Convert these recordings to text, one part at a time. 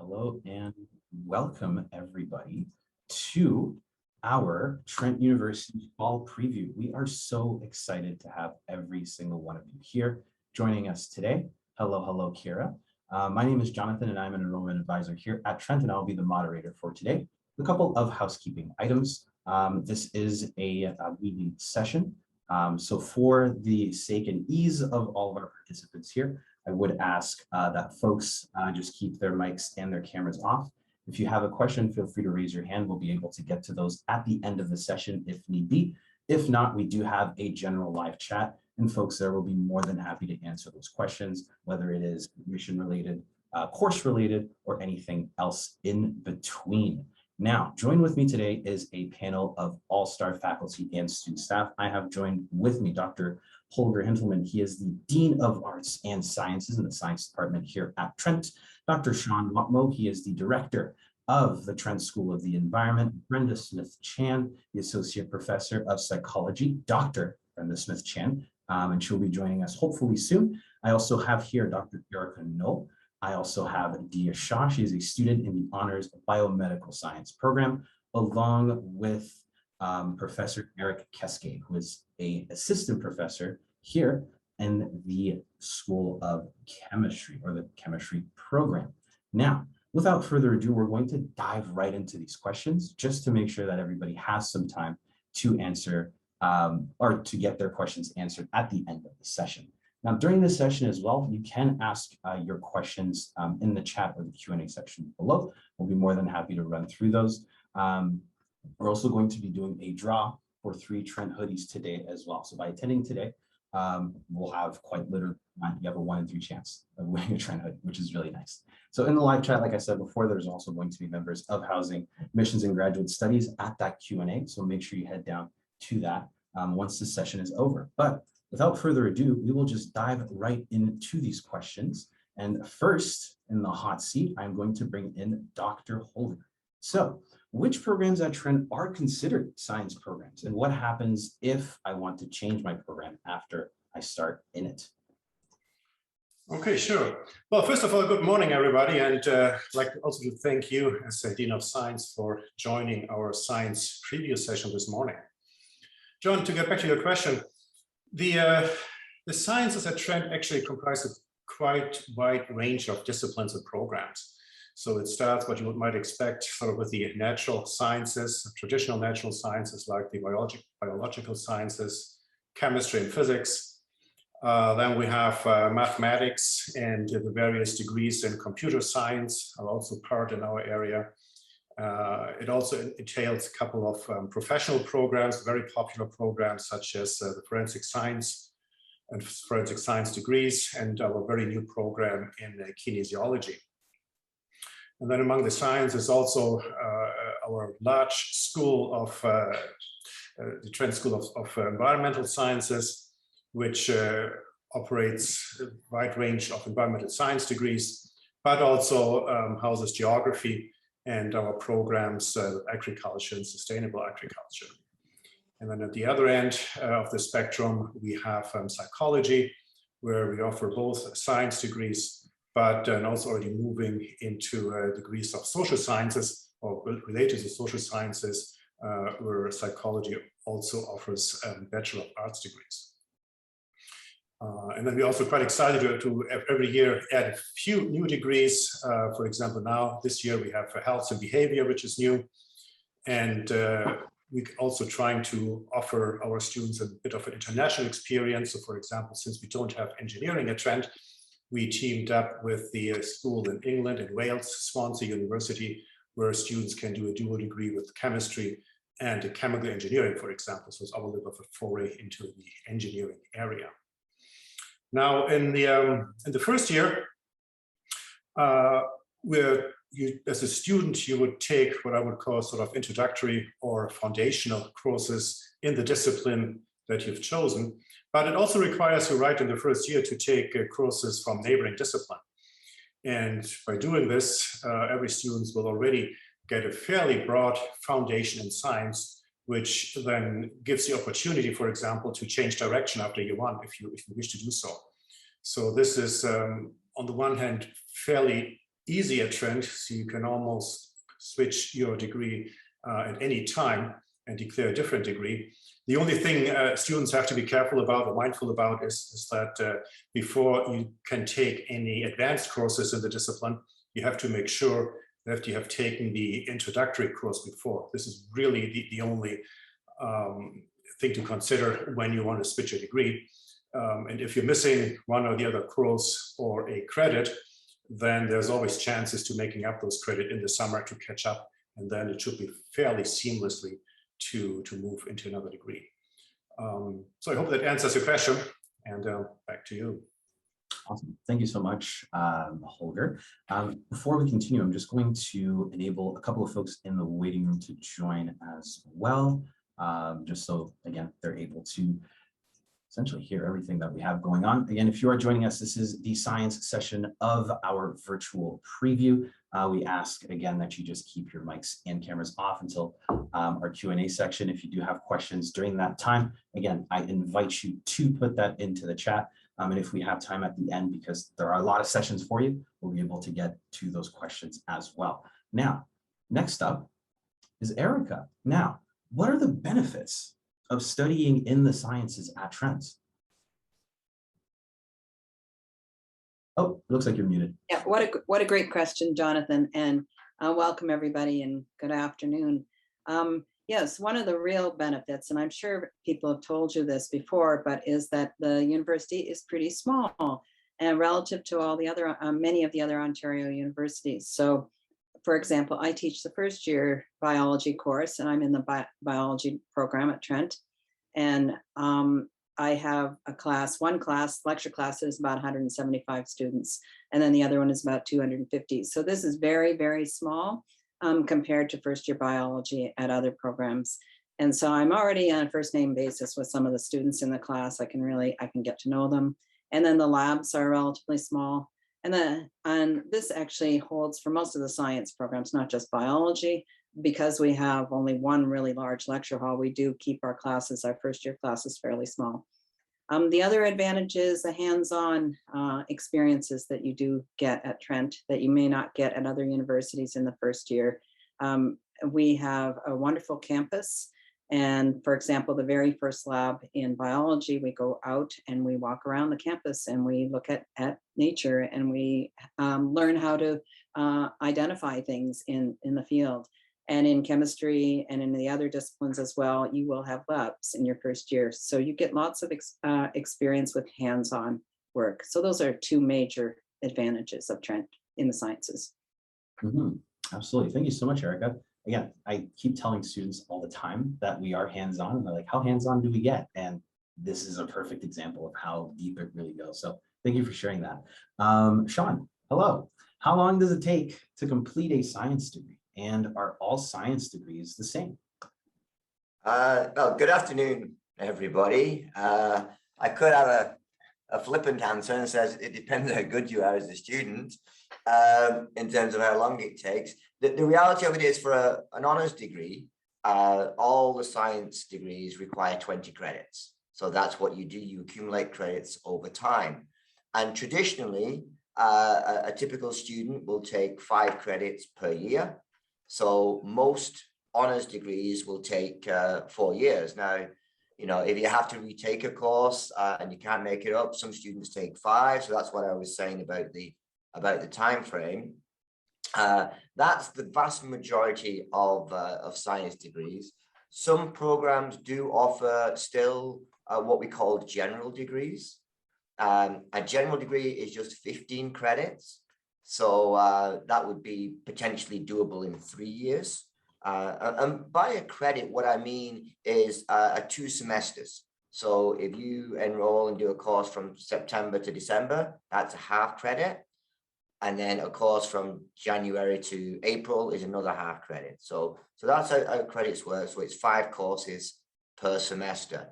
Hello and welcome everybody to our Trent University Fall Preview. We are so excited to have every single one of you here joining us today. Hello, Kira. My name is Jonathan and I'm an enrollment advisor here at Trent and I'll be the moderator for today. A couple of housekeeping items. This is a meeting session. So for the sake and ease of all of our participants here, I would ask that folks just keep their mics and their cameras off. If you have a question, feel free to raise your hand. We'll be able to get to those at the end of the session if need be. If not, we do have a general live chat and folks there will be more than happy to answer those questions, whether it is admission related, course related, or anything else in between. Now, join with me today is a panel of all-star faculty and student staff. I have joined with me Dr. Holger Hintelman. He is the Dean of Arts and Sciences in the Science Department here at Trent. Dr. Sean Watmo, he is the Director of the Trent School of the Environment. Brenda Smith-Chan, the Associate Professor of Psychology, Dr. Brenda Smith-Chan, and she'll be joining us hopefully soon. I also have here Dr. Erica Knoll. I also have Dia Shah. She is a student in the Honors Biomedical Science program, along with Professor Eric Cascade, who is an assistant professor here in the School of Chemistry or the chemistry program. Now, without further ado, we're going to dive right into these questions just to make sure that everybody has some time to answer or to get their questions answered at the end of the session. Now, during this session as well, you can ask your questions in the chat or the Q&A section below. We'll be more than happy to run through those. We're also going to be doing a draw for 3 Trent hoodies today as well. So by attending today, we'll have quite literally, you have a 1 in 3 chance of winning a Trent hoodie, which is really nice. So in the live chat, like I said before, there's also going to be members of Housing, Admissions, and Graduate Studies at that Q&A. So make sure you head down to that once the session is over. But without further ado, we will just dive right into these questions. And first, in the hot seat, I'm going to bring in Dr. Holger. So, which programs at Trent are considered science programs? And what happens if I want to change my program after I start in it? Okay, sure. Well, first of all, good morning, everybody. And I'd like also to thank you as a Dean of Science for joining our science preview session this morning. John, to get back to your question, the sciences at Trent actually comprise a quite wide range of disciplines and programs. So it starts what you might expect sort of with the natural sciences, traditional natural sciences like the biological sciences, chemistry and physics. Then we have mathematics and the various degrees in computer science are also part in our area. It also entails a couple of professional programs, very popular programs such as the forensic science and forensic science degrees, and our very new program in kinesiology. And then among the sciences also our large school of the Trent School of Environmental Sciences, which operates a wide range of environmental science degrees, but also houses geography and our programs, agriculture and sustainable agriculture. And then at the other end of the spectrum, we have psychology, where we offer both science degrees, but also already moving into degrees of social sciences or related to social sciences, where psychology also offers Bachelor of Arts degrees. And then we're also quite excited to every year add a few new degrees. For example, now this year we have health and behavior, which is new. And we're also trying to offer our students a bit of an international experience. So for example, since we don't have engineering at Trent, we teamed up with the school in England and Wales, Swansea University, where students can do a dual degree with chemistry and chemical engineering, for example. So it's our little bit of a foray into the engineering area. Now, in the first year, as a student, you would take what I would call sort of introductory or foundational courses in the discipline that you've chosen. But it also requires you right in the first year to take courses from neighboring discipline. And by doing this, every student will already get a fairly broad foundation in science, which then gives the opportunity, for example, to change direction after year 1 if you wish to do so. So this is, on the one hand, fairly easy at Trent, so you can almost switch your degree at any time and declare a different degree. The only thing students have to be careful about or mindful about is that before you can take any advanced courses in the discipline, you have to make sure that you have taken the introductory course before. This is really the only thing to consider when you want to switch a degree. And if you're missing one or the other course or a credit, then there's always chances to making up those credit in the summer to catch up. And then it should be fairly seamlessly to move into another degree. So I hope that answers your question, and back to you. Awesome. Thank you so much, Holger. Before we continue, I'm just going to enable a couple of folks in the waiting room to join as well, just so, again, they're able to essentially hear everything that we have going on. Again, if you are joining us, this is the science session of our virtual preview. We ask, again, that you just keep your mics and cameras off until our Q&A section. If you do have questions during that time, again, I invite you to put that into the chat. And if we have time at the end, because there are a lot of sessions for you, we'll be able to get to those questions as well. Now, next up is Erica. Now, what are the benefits of studying in the sciences at Trent? Oh, it looks like you're muted. Yeah, what a great question, Jonathan, and welcome everybody and good afternoon. Yes, one of the real benefits, and I'm sure people have told you this before, but is that the university is pretty small and relative to all the other, many of the other Ontario universities. So, for example, I teach the first year biology course, and I'm in the biology program at Trent. And I have a class, one class, lecture class is about 175 students, and then the other one is about 250. So this is very, very small compared to first year biology at other programs. And so I'm already on a first name basis with some of the students in the class. I can get to know them. And then the labs are relatively small. And this actually holds for most of the science programs, not just biology. Because we have only one really large lecture hall, we do keep our classes, our first year classes, fairly small. The other advantage is the hands-on experiences that you do get at Trent that you may not get at other universities in the first year. We have a wonderful campus. And for example, the very first lab in biology, we go out and we walk around the campus and we look at nature and we learn how to identify things in the field. And in chemistry and in the other disciplines as well, you will have labs in your first year. So you get lots of experience with hands-on work. So those are two major advantages of Trent in the sciences. Absolutely. Thank you so much, Erica. Again, I keep telling students all the time that we are hands-on, and they're like, how hands-on do we get? And this is a perfect example of how deep it really goes. So thank you for sharing that. Sean, hello. How long does it take to complete a science degree? And are all science degrees the same? Well, good afternoon, everybody. I could have a flippant answer and says it depends how good you are as a student in terms of how long it takes. The reality of it is for an honours degree, all the science degrees require 20 credits. So that's what you do. You accumulate credits over time. And traditionally, a typical student will take 5 credits per year. So most honours degrees will take 4 years. Now, you know, if you have to retake a course and you can't make it up, some students take 5. So that's what I was saying about the time frame. That's the vast majority of science degrees. Some programs do offer still what we call general degrees. A general degree is just 15 credits. So that would be potentially doable in 3 years. And by a credit, what I mean is 2 semesters. So if you enroll and do a course from September to December, that's a half credit. And then a course from January to April is another half credit. So that's how credits work. So it's 5 courses per semester.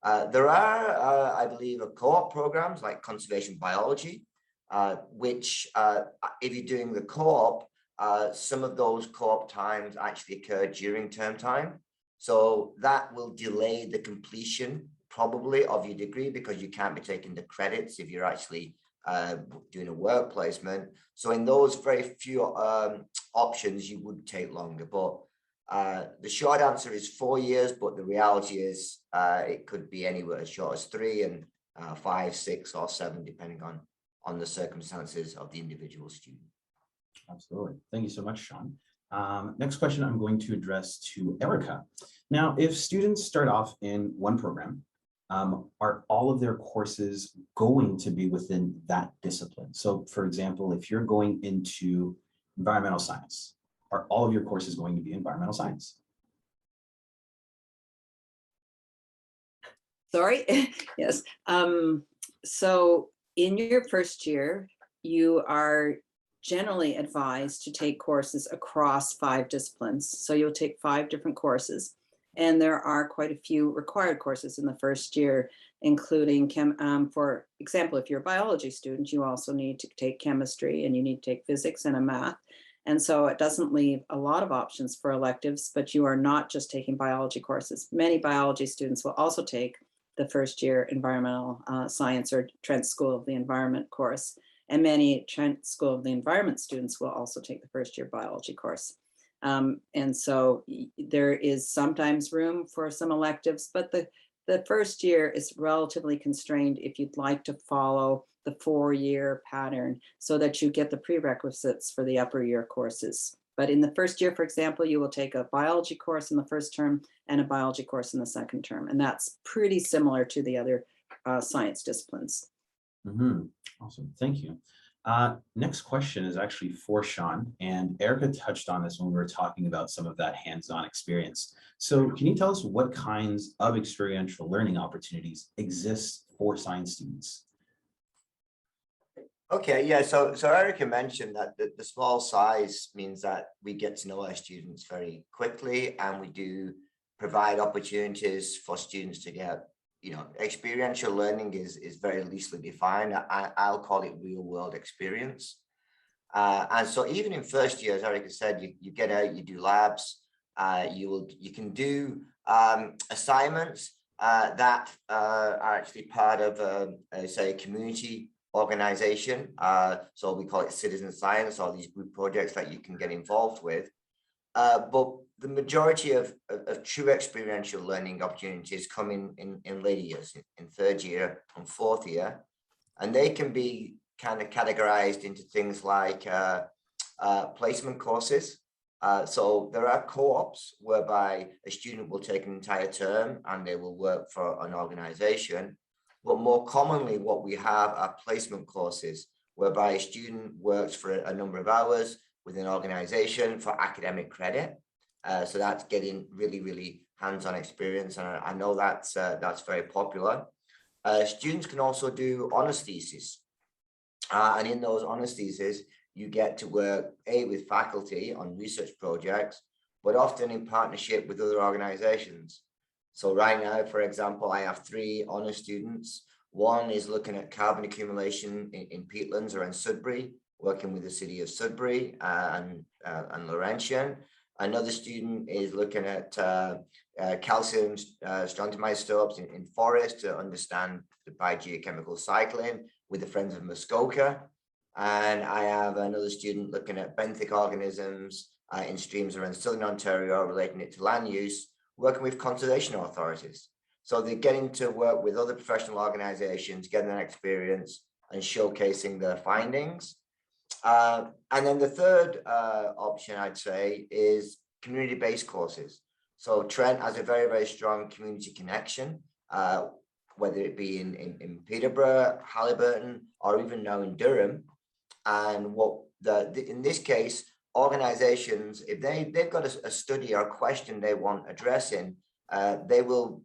There are, I believe, co-op programs like conservation biology, which if you're doing the co-op, some of those co-op times actually occur during term time. So that will delay the completion probably of your degree because you can't be taking the credits if you're actually doing a work placement. So in those very few options, you would take longer. But the short answer is 4 years, but the reality is it could be anywhere as short as 3 and 5, 6, or 7, depending on the circumstances of the individual student. Absolutely. Thank you so much, Sean. Next question I'm going to address to Erica. Now, if students start off in one program, are all of their courses going to be within that discipline? So for example, if you're going into environmental science, are all of your courses going to be environmental science? Sorry, yes. So in your first year, you are generally advised to take courses across 5 disciplines. So you'll take 5 different courses. And there are quite a few required courses in the first year, including, for example, if you're a biology student, you also need to take chemistry and you need to take physics and a math. And so it doesn't leave a lot of options for electives, but you are not just taking biology courses. Many biology students will also take the first year environmental science or Trent School of the Environment course. And many Trent School of the Environment students will also take the first year biology course. And so there is sometimes room for some electives, but the first year is relatively constrained if you'd like to follow the 4-year pattern so that you get the prerequisites for the upper year courses. But in the first year, for example, you will take a biology course in the first term and a biology course in the second term. And that's pretty similar to the other science disciplines. Awesome, thank you. Next question is actually for Sean, and Erica touched on this when we were talking about some of that hands-on experience. So can you tell us what kinds of experiential learning opportunities exist for science students? Okay, yeah, so Erica mentioned that the small size means that we get to know our students very quickly, and we do provide opportunities for students to get, experiential learning is very loosely defined. I'll call it real world experience. And so even in first year, as Erica said, you get out, you do labs, you can do assignments that are actually part of, say, a community organization. So we call it citizen science, or these group projects that you can get involved with. But the majority of true experiential learning opportunities come in later years, in third year and fourth year. And they can be kind of categorized into things like placement courses. So there are co-ops whereby a student will take an entire term and they will work for an organization. But more commonly, what we have are placement courses whereby a student works for a number of hours with an organization for academic credit. So that's getting really, really hands-on experience. And I know that's very popular. Students can also do honors theses. And in those honors theses, you get to work with faculty on research projects, but often in partnership with other organizations. So right now, for example, I have 3 honors students. One is looking at carbon accumulation in peatlands around Sudbury, working with the city of Sudbury and Laurentian. Another student is looking at calcium strontium isotopes in forests to understand the biogeochemical cycling with the Friends of Muskoka. And I have another student looking at benthic organisms in streams around Southern Ontario, relating it to land use, working with conservation authorities. So they're getting to work with other professional organizations, getting an experience and showcasing their findings. And then the third option, I'd say, is community-based courses. So Trent has a very, very strong community connection, whether it be in Peterborough, Halliburton, or even now in Durham. And in this case, organizations, if they've got a study or a question they want addressing, they will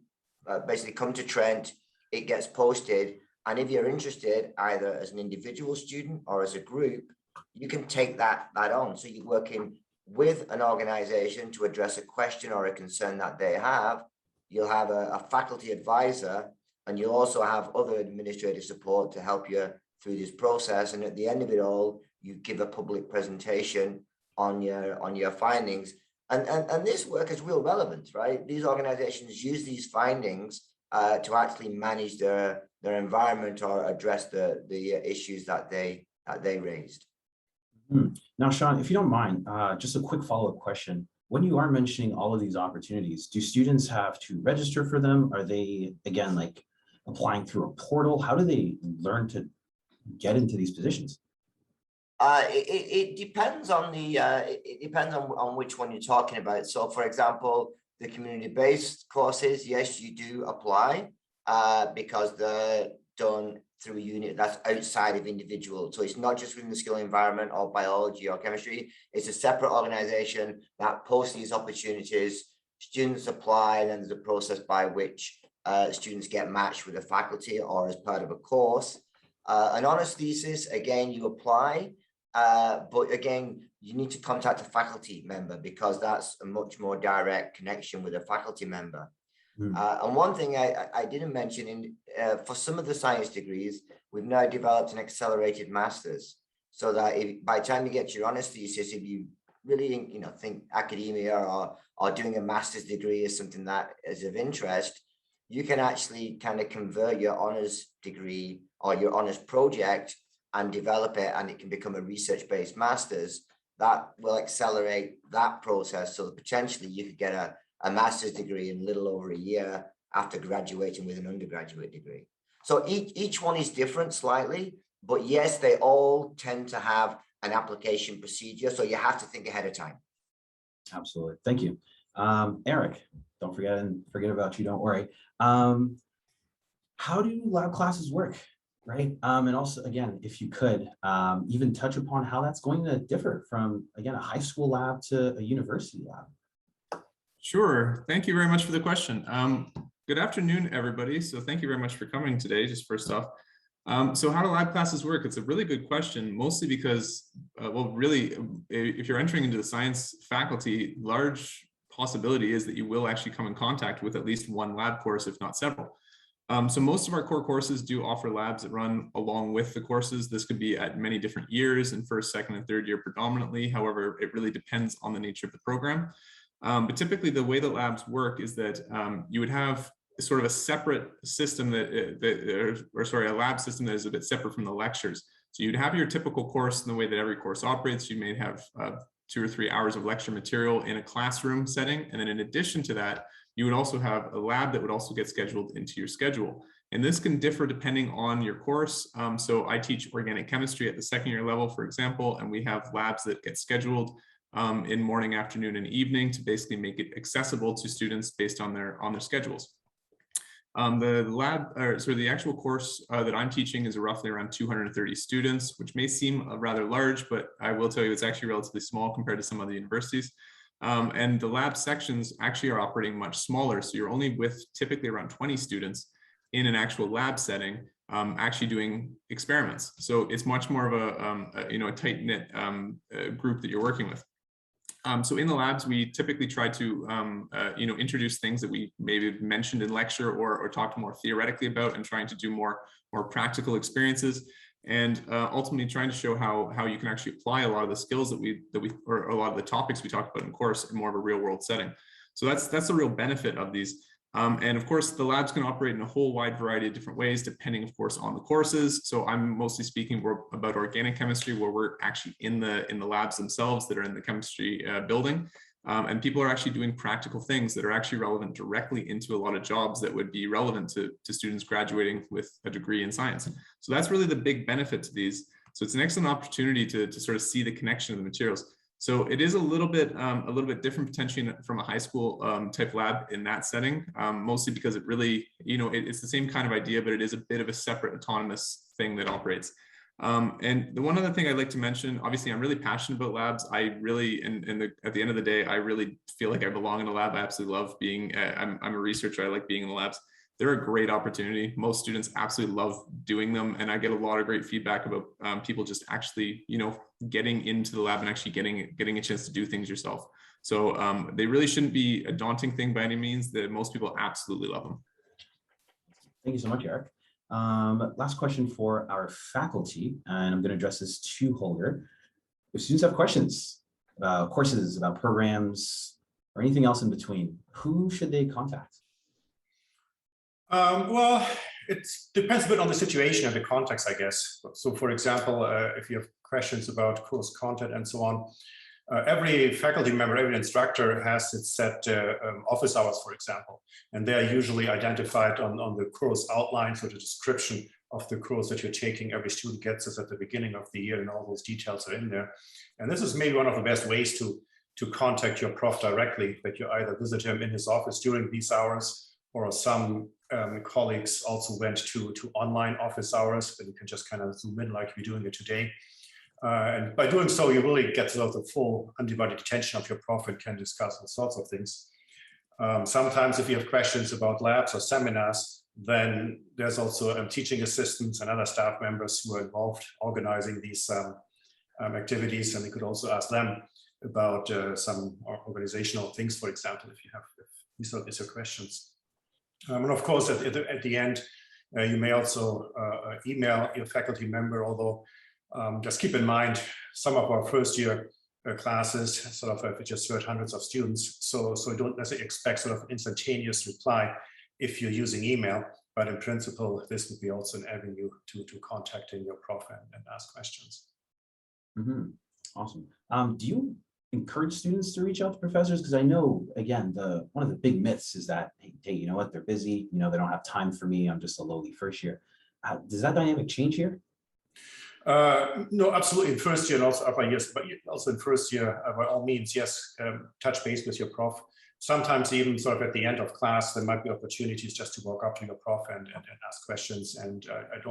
basically come to Trent, it gets posted. And if you're interested, either as an individual student or as a group, you can take that on. So you're working with an organization to address a question or a concern that they have. You'll have a faculty advisor, and you'll also have other administrative support to help you through this process. And at the end of it all, you give a public presentation on your findings. And this work is real relevant, right? These organizations use these findings to actually manage their environment or address the issues that they raised. Now, Sean, if you don't mind, just a quick follow-up question. When you are mentioning all of these opportunities, do students have to register for them? Are they, again, like applying through a portal? How do they learn to get into these positions? It depends on it depends on which one you're talking about. So, for example, the community-based courses, yes, you do apply because they're done through a unit that's outside of individual. So it's not just within the school environment or biology or chemistry. It's a separate organization that posts these opportunities. Students apply, and then there's a process by which students get matched with a faculty or as part of a course. An honors thesis, again, you apply, but again, you need to contact a faculty member because that's a much more direct connection with a faculty member. And one thing I didn't mention, for some of the science degrees, we've now developed an accelerated master's, so that by the time you get your honors thesis, if you really think academia or doing a master's degree is something that is of interest, you can actually kind of convert your honors degree or your honors project and develop it, and it can become a research-based master's that will accelerate that process, so that potentially you could get a master's degree in a little over a year after graduating with an undergraduate degree. So each one is different slightly, but yes, they all tend to have an application procedure, so you have to think ahead of time. Absolutely. Thank you. Eric, don't forget about you, don't worry. How do lab classes work, right? And also, again, if you could even touch upon how that's going to differ from, again, a high school lab to a university lab. Sure. Thank you very much for the question. Good afternoon, everybody. So thank you very much for coming today, just first off. So how do lab classes work? It's a really good question, mostly because, well, really, if you're entering into the science faculty, large possibility is that you will actually come in contact with at least one lab course, if not several. So most of our core courses do offer labs that run along with the courses. This could be at many different years, in first, second, and third year predominantly. However, it really depends on the nature of the program. But typically the way that labs work is that you would have sort of a separate system a lab system that is a bit separate from the lectures. So you'd have your typical course in the way that every course operates. You may have 2 or 3 hours of lecture material in a classroom setting. And then in addition to that, you would also have a lab that would also get scheduled into your schedule. And this can differ depending on your course. So I teach organic chemistry at the second year level, for example, and we have labs that get scheduled in morning, afternoon, and evening to basically make it accessible to students based on their schedules. The actual course that I'm teaching is roughly around 230 students, which may seem rather large, but I will tell you it's actually relatively small compared to some other universities. And the lab sections actually are operating much smaller. So you're only with typically around 20 students in an actual lab setting, actually doing experiments. So it's much more of a tight-knit group that you're working with. So in the labs, we typically try to, introduce things that we maybe mentioned in lecture or talked more theoretically about, and trying to do more practical experiences, and ultimately trying to show how you can actually apply a lot of the skills or a lot of the topics we talked about in course in more of a real world setting. So that's the real benefit of these. And of course, the labs can operate in a whole wide variety of different ways, depending, of course, on the courses. So I'm mostly speaking about organic chemistry, where we're actually in the labs themselves that are in the chemistry building. And people are actually doing practical things that are actually relevant directly into a lot of jobs that would be relevant to students graduating with a degree in science. So that's really the big benefit to these. So it's an excellent opportunity to sort of see the connection of the materials. So it is a little bit different potentially from a high school type lab in that setting, mostly because it really, it's the same kind of idea, but it is a bit of a separate autonomous thing that operates. And the one other thing I'd like to mention, obviously I'm really passionate about labs. I really, at the end of the day, I really feel like I belong in a lab. I absolutely love being, I'm a researcher. I like being in the labs. They're a great opportunity. Most students absolutely love doing them. And I get a lot of great feedback about people just actually, getting into the lab and actually getting a chance to do things yourself. So they really shouldn't be a daunting thing by any means. That most people absolutely love them. Thank you so much, Eric. Last question for our faculty, and I'm going to address this to Holger. If students have questions about courses, about programs, or anything else in between, who should they contact? Well, it depends a bit on the situation and the context, I guess. So for example, if you have questions about course content and so on, every faculty member, every instructor has its set office hours, for example, and they are usually identified on the course outline, so the description of the course that you're taking. Every student gets this at the beginning of the year, and all those details are in there. And this is maybe one of the best ways to contact your prof directly, that you either visit him in his office during these hours, or some colleagues also went to online office hours, but you can just kind of zoom in like we're doing it today. And by doing so, you really get sort of the full undivided attention of your prof and can discuss all sorts of things. Sometimes if you have questions about labs or seminars, then there's also teaching assistants and other staff members who are involved organizing these activities, and you could also ask them about some organizational things, for example, if you have these are questions. And of course, at the end, you may also email your faculty member, although just keep in mind, some of our first year classes sort of just serve hundreds of students. So don't necessarily expect sort of instantaneous reply if you're using email, but in principle, this would be also an avenue to contacting your prof and ask questions. Mm-hmm. Awesome. Do you encourage students to reach out to professors? Because I know, again, one of the big myths is that, hey, you know what, they're busy, you know, they don't have time for me, I'm just a lowly first year. Does that dynamic change here? No, absolutely. In first year and also upper years, but also in first year, by all means, yes, touch base with your prof. Sometimes even sort of at the end of class, there might be opportunities just to walk up to your prof and ask questions. And I'm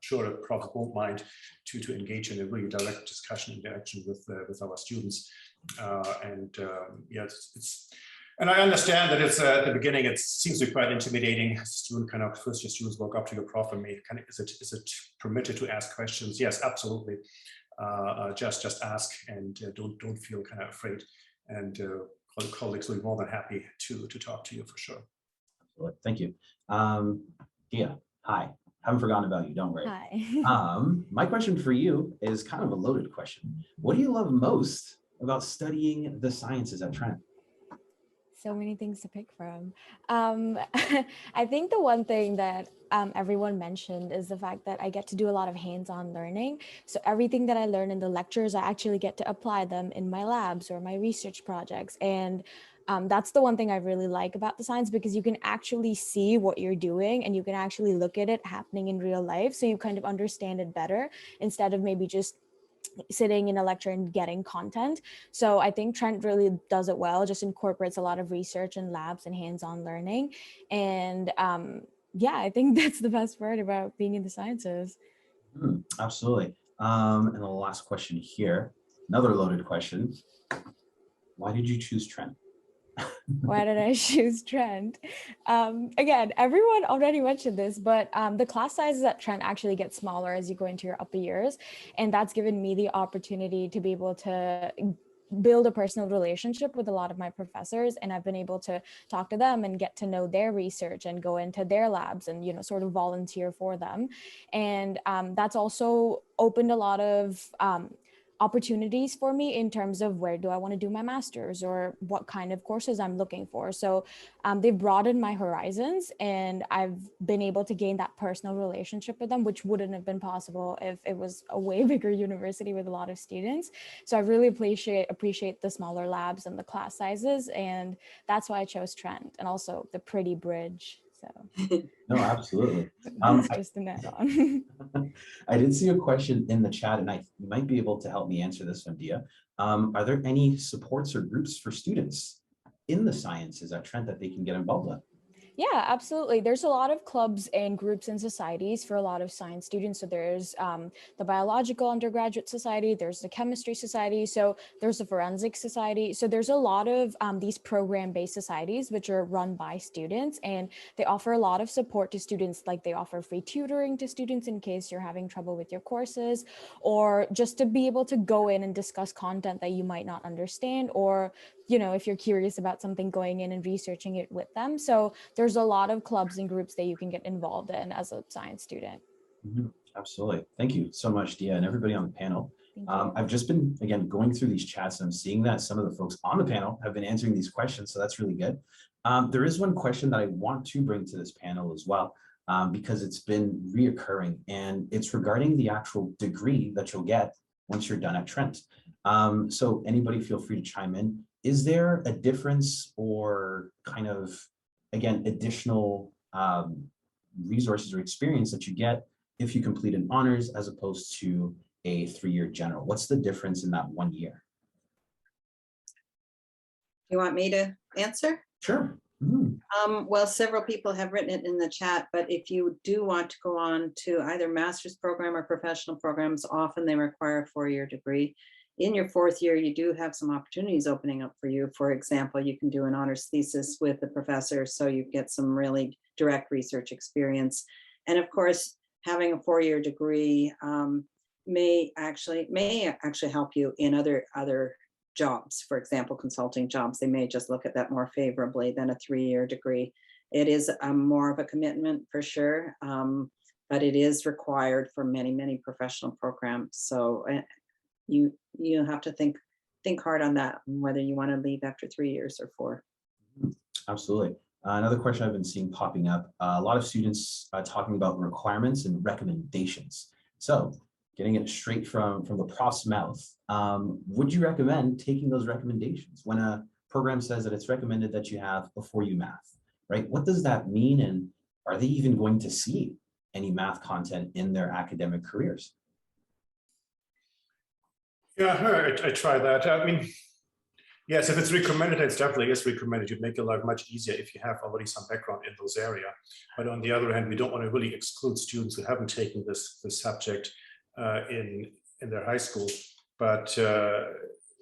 sure the prof won't mind to engage in a really direct discussion interaction with our students. Yeah, and I understand that it's at the beginning, it seems to be quite intimidating. Student kind of first year students walk up to your prof and kind of, is it permitted to ask questions? Yes, absolutely. Just ask and don't feel kind of afraid. And colleagues will be more than happy to talk to you for sure. Thank you. Dia, hi. Haven't forgotten about you, don't worry. Hi. My question for you is kind of a loaded question. What do you love most about studying the sciences at Trent? So many things to pick from. I think the one thing that everyone mentioned is the fact that I get to do a lot of hands-on learning. So everything that I learn in the lectures, I actually get to apply them in my labs or my research projects. And that's the one thing I really like about the science, because you can actually see what you're doing and you can actually look at it happening in real life. So you kind of understand it better instead of maybe just sitting in a lecture and getting content. So I think Trent really does it well, just incorporates a lot of research and labs and hands-on learning. And yeah, I think that's the best part about being in the sciences. Absolutely. And the last question here, another loaded question. Why did you choose Trent? Why did I choose Trent? Again, everyone already mentioned this, but the class sizes at Trent actually get smaller as you go into your upper years. And that's given me the opportunity to be able to build a personal relationship with a lot of my professors. And I've been able to talk to them and get to know their research and go into their labs and, you know, sort of volunteer for them. And that's also opened a lot of opportunities for me in terms of where do I want to do my master's or what kind of courses I'm looking for. So they've broadened my horizons, and I've been able to gain that personal relationship with them, which wouldn't have been possible if it was a way bigger university with a lot of students. So I really appreciate the smaller labs and the class sizes, and that's why I chose Trent, and also the pretty bridge. So No, absolutely. that's just an add-on. I did see a question in the chat, and you might be able to help me answer this one, Dia. Are there any supports or groups for students in the sciences at Trent that they can get involved with? Yeah, absolutely. There's a lot of clubs and groups and societies for a lot of science students. So there's the Biological Undergraduate Society, there's the Chemistry Society, so there's the Forensic Society. So there's a lot of these program-based societies which are run by students, and they offer a lot of support to students. Like they offer free tutoring to students in case you're having trouble with your courses, or just to be able to go in and discuss content that you might not understand, or you know, if you're curious about something, going in and researching it with them. So there's a lot of clubs and groups that you can get involved in as a science student. Absolutely. Thank you so much, Dia, and everybody on the panel. I've just been, again, going through these chats and I'm seeing that some of the folks on the panel have been answering these questions, so that's really good. There is one question that I want to bring to this panel as well, because it's been reoccurring, and it's regarding the actual degree that you'll get once you're done at Trent. So anybody feel free to chime in. Is there a difference or kind of, again, additional resources or experience that you get if you complete an honors as opposed to a 3-year general? What's the difference in that 1 year? You want me to answer? Sure. Well, several people have written it in the chat, but if you do want to go on to either master's program or professional programs, often they require a 4-year degree. In your 4th year, you do have some opportunities opening up for you. For example, you can do an honors thesis with the professor, so you get some really direct research experience. And of course, having a 4-year degree may actually help you in other jobs. For example, consulting jobs, they may just look at that more favorably than a 3-year degree. It is more of a commitment for sure, but it is required for many professional programs. So you have to think hard on that, whether you want to leave after 3 years or 4. Absolutely. Another question I've been seeing popping up, a lot of students talking about requirements and recommendations. So getting it straight from the prof's mouth, would you recommend taking those recommendations when a program says that it's recommended that you have a 4U math, right? What does that mean? And are they even going to see any math content in their academic careers? Yeah, I try that. I mean, yes, if it's recommended, it definitely is recommended. You make your life much easier if you have already some background in those areas. But on the other hand, we don't want to really exclude students who haven't taken this subject in their high school. But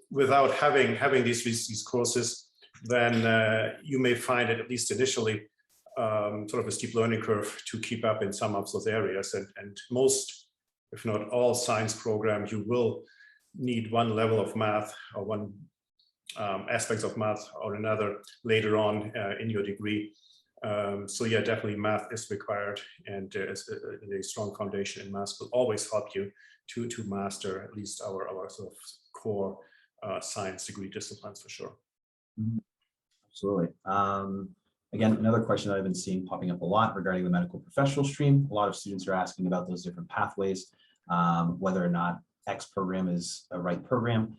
without having these courses, then you may find it, at least initially, sort of a steep learning curve to keep up in some of those areas. And most, if not all, science programs, you will need one level of math or one aspects of math or another later on in your degree. So yeah, definitely math is required, and a strong foundation in math will always help you to master at least our sort of core science degree disciplines for sure. Absolutely. Again, another question that I've been seeing popping up a lot regarding the medical professional stream. A lot of students are asking about those different pathways, whether or not X program is a right program.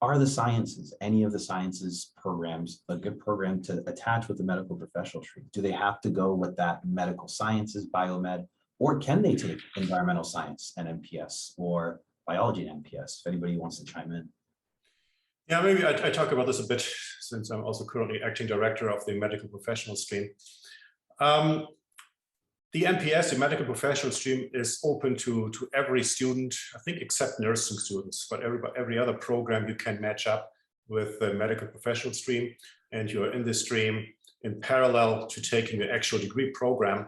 Are the sciences, any of the sciences programs, a good program to attach with the medical professional stream? Do they have to go with that medical sciences, biomed, or can they take environmental science and MPS or biology and MPS? If anybody wants to chime in. Yeah, maybe I talk about this a bit since I'm also currently acting director of the medical professional stream. The MPS, the medical professional stream, is open to every student, I think, except nursing students, but every other program you can match up with the medical professional stream, and you're in the stream in parallel to taking the actual degree program.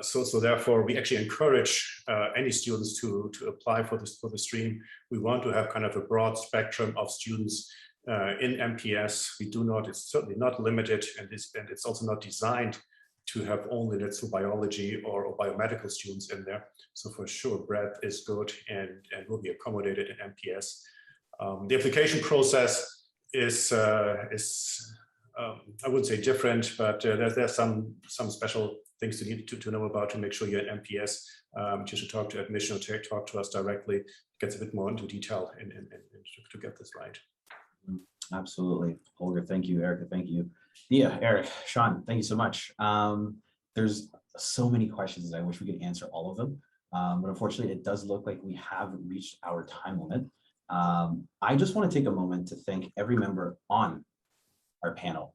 So therefore, we actually encourage any students to apply for the stream. We want to have kind of a broad spectrum of students in MPS. We do not, it's certainly not limited, and it's also not designed to have only, let's say, biology or biomedical students in there. So for sure, breadth is good and will be accommodated in MPS. The application process is I wouldn't say different, but there's some special things you need to know about to make sure you're in MPS. You should talk to admission or talk to us directly. It gets a bit more into detail to get this right. Absolutely. Holger, thank you. Erica, thank you. Yeah, Eric, Sean, thank you so much. There's so many questions, I wish we could answer all of them. But unfortunately, it does look like we have reached our time limit. I just want to take a moment to thank every member on our panel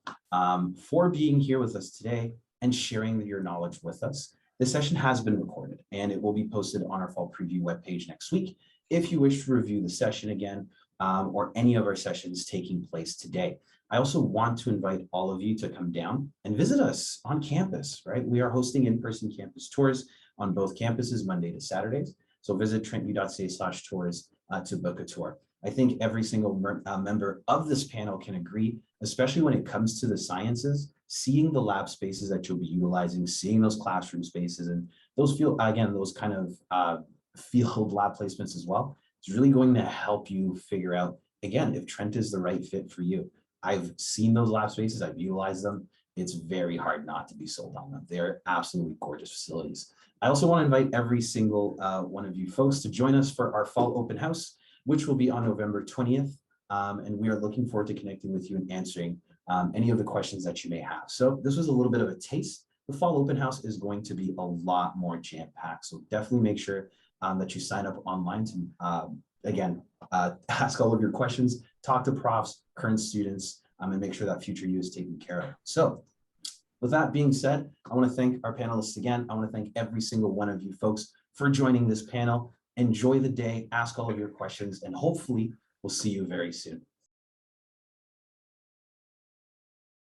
for being here with us today and sharing your knowledge with us. This session has been recorded and it will be posted on our fall preview webpage next week. If you wish to review the session again, or any of our sessions taking place today. I also want to invite all of you to come down and visit us on campus, right? We are hosting in-person campus tours on both campuses Monday to Saturdays. So visit trentu.ca/tours to book a tour. I think every single member of this panel can agree, especially when it comes to the sciences, seeing the lab spaces that you'll be utilizing, seeing those classroom spaces, and those those kind of field lab placements as well. It's really going to help you figure out, again, if Trent is the right fit for you. I've seen those lab spaces, I've utilized them. It's very hard not to be sold on them. They're absolutely gorgeous facilities. I also want to invite every single one of you folks to join us for our fall open house, which will be on November 20th. And we are looking forward to connecting with you and answering any of the questions that you may have. So this was a little bit of a taste. The fall open house is going to be a lot more jam-packed. So definitely make sure that you sign up online to, again, ask all of your questions, talk to profs, current students, and make sure that future you is taken care of. So with that being said, I want to thank our panelists again. I want to thank every single one of you folks for joining this panel. Enjoy the day, ask all of your questions, and hopefully we'll see you very soon.